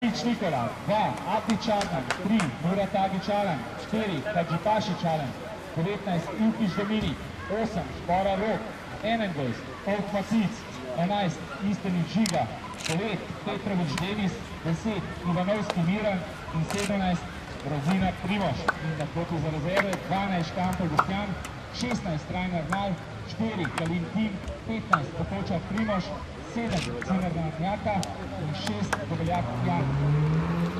Nikola, 2, Ati Čarnan, 3, Murat Agić Alan, 4, Hadžipašić Alan, 19, Ilkić Dominik, 8, Špora Rok, 21, Olk Matic, 11, Istenić Žiga, 9, Petrović Denis, 10, Ivanovski Miran in 17, Rozina Primož. In na klopi za rezerve 12, Škampel Boštjan, 16, Rajnar Nal, 4, Kalin Tim, 15, Potočar Primož, 7, Cimer Danatnjaka in 6, Dobeljak Jan.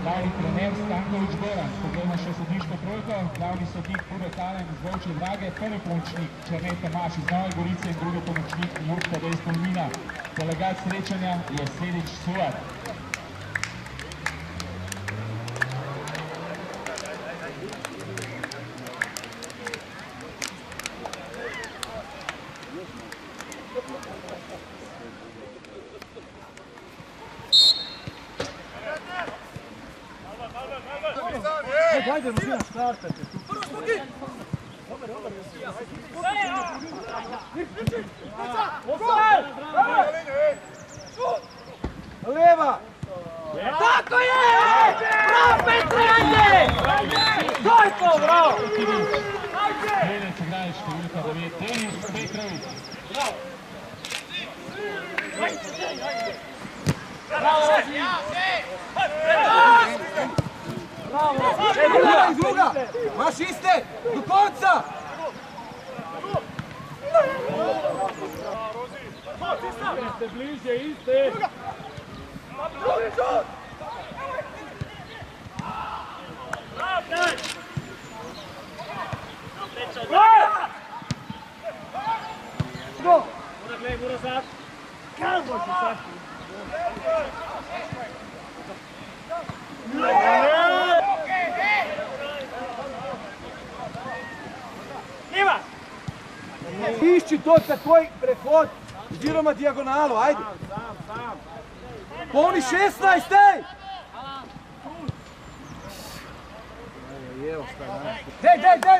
Glavni trener Stanković Goran, poglejmo še sodniško trojko, glavni sodnik Pure Talen iz Volčje Drage, prvi pomočnik Černe Tomaš iz Nove Gorice in drugi pomočnik Jurka Dejstolmina. Delegat srečanja je Sedić Suar. Hajde, Ruzina, štartajte. Leva! Tako je! Bravo, Petre, ajde! To je to, bravo! Trenec igraje številka 9, Denis Petrović. Bravo, Rozi! Bravo! Iz druga! Maš iste! Do konca! Iste bliže, iste! Mora sad! Kako si sad? Išči to takoj prehod, oziroma diagonalo, ajde! Polni 16, ej! Dej,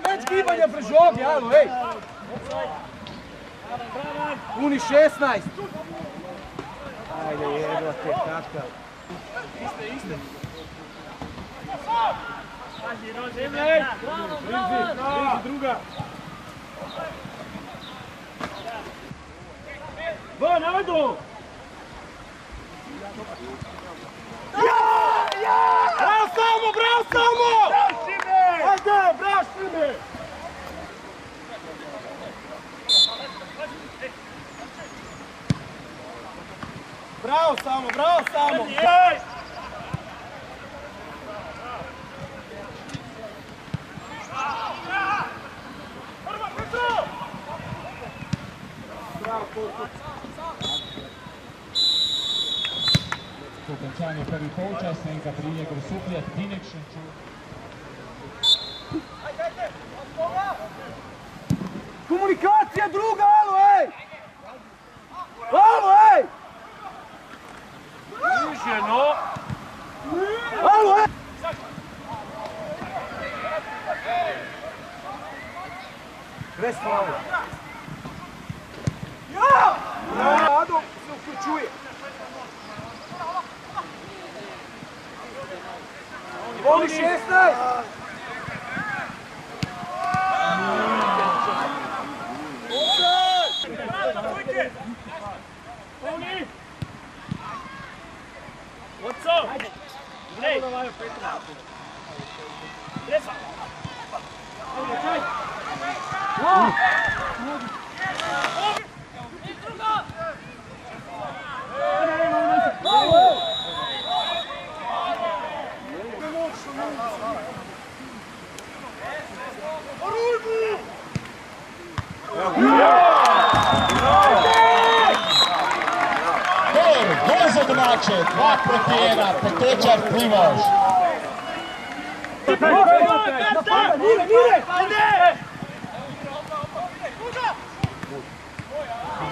več gibanja pre žogi, alo, ej! Puni 16! Ajde, jebote, kakav! Iste! Bravo, druga! Bo, navadu! Bravo samo! Ajde, braši me! Bravo samo! Po končanju prvi polčas, Nenka Prilje Grosupljat, Dinek Šenčur. Komunikacija druga, alo, ej! Alo, ej! Niže, no! Alo, ej! Prestalo. Ado se uključuje. Voli 16! Oco! Ej! Lesa! Gol za domače, 2 proti 1, Potočar Primož.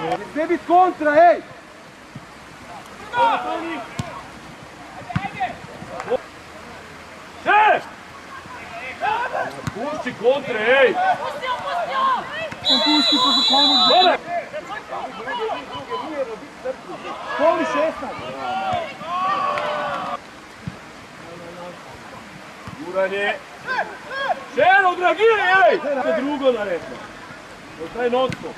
Ne smije biti kontra, ej! Pusti kontre, ej! Pusti po zakonu. Poli 16. Guranje! Še eno, odreagiraj, ej! Še drugo naredno. Ostaj notko.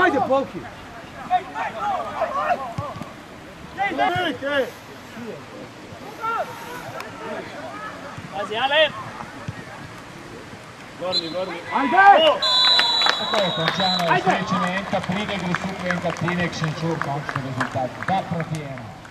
Ajde, Polki! Pazi, Ale! Vrni. Ajde! Tako je končano, srečene enka pride, gre super, enka trinek, Šenčur, končni rezultat 2-1.